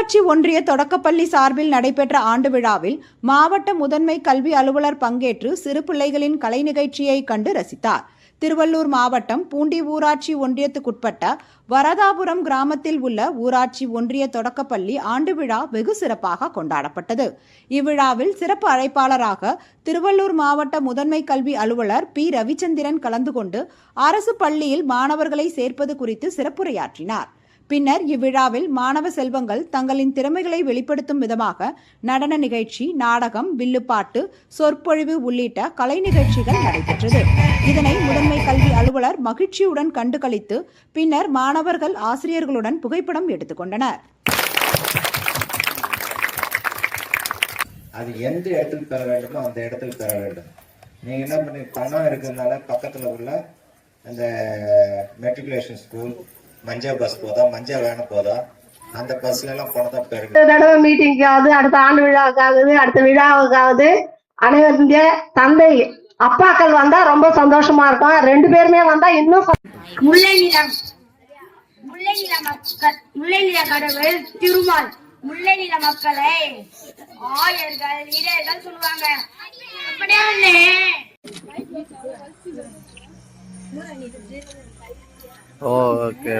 ஊராட்சி ஒன்றிய தொடக்கப்பள்ளி சார்பில் நடைபெற்ற ஆண்டு விழாவில் மாவட்ட முதன்மை கல்வி அலுவலர் பங்கேற்று சிறு பிள்ளைகளின் கலை நிகழ்ச்சியை கண்டு ரசித்தார். திருவள்ளூர் மாவட்டம் பூண்டி ஊராட்சி ஒன்றியத்துக்குட்பட்ட வரதாபுரம் கிராமத்தில் உள்ள ஊராட்சி ஒன்றிய தொடக்கப்பள்ளி ஆண்டு விழா வெகு சிறப்பாக கொண்டாடப்பட்டது. இவ்விழாவில் சிறப்பு அழைப்பாளராக திருவள்ளூர் மாவட்ட முதன்மை கல்வி அலுவலர் பி. ரவிச்சந்திரன் கலந்து கொண்டு அரசு பள்ளியில் மாணவர்களை சேர்ப்பது குறித்து சிறப்புரையாற்றினார். பின்னர் இவ்விழாவில் மாணவ செல்வங்கள் தங்களின் திறமைகளை வெளிப்படுத்தும் விதமாக நடன நிகழ்ச்சி, நாடகம், வில்லுப்பாட்டு, சொற்பொழிவு உள்ளிட்ட கலை நிகழ்ச்சிகள் நடைபெற்றது. இதனை முதன்மை கல்வி அலுவலர் மகிழ்ச்சியுடன் கண்டுகளித்து பின்னர் மாணவர்கள் ஆசிரியர்களுடன் புகைப்படம் எடுத்துக்கொண்டனர். அது எந்த இடத்துக்கு பெற வேண்டுமோ அந்த இடத்துக்கு பெற வேண்டும். நீங்க என்ன பண்ணி பணம் இருக்கிறதுனால பக்கத்துல உள்ள அந்த மெட்ரிகுலேஷன் ஸ்கூல் மஞ்ச பஸ் போதா, மஞ்ச வேன போதா, அந்த பஸ்ல எல்லாம் பணத்தை பெருங்க. தடவை மீட்டிங்காவது, அடுத்த ஆண்டு விழாவுக்காவது, அடுத்த விழாவுக்காவது அனைவருடைய தந்தை அப்பாக்கள் வந்தா ரொம்ப சந்தோஷமா இருக்கும். 2 பேருமே வந்தா இன்னும். முல்லை நில கடவுள் திருமால் முல்லை நில மக்களை ஆயர்கள் இடையர்கள் சொல்லுவாங்க. ஓகே.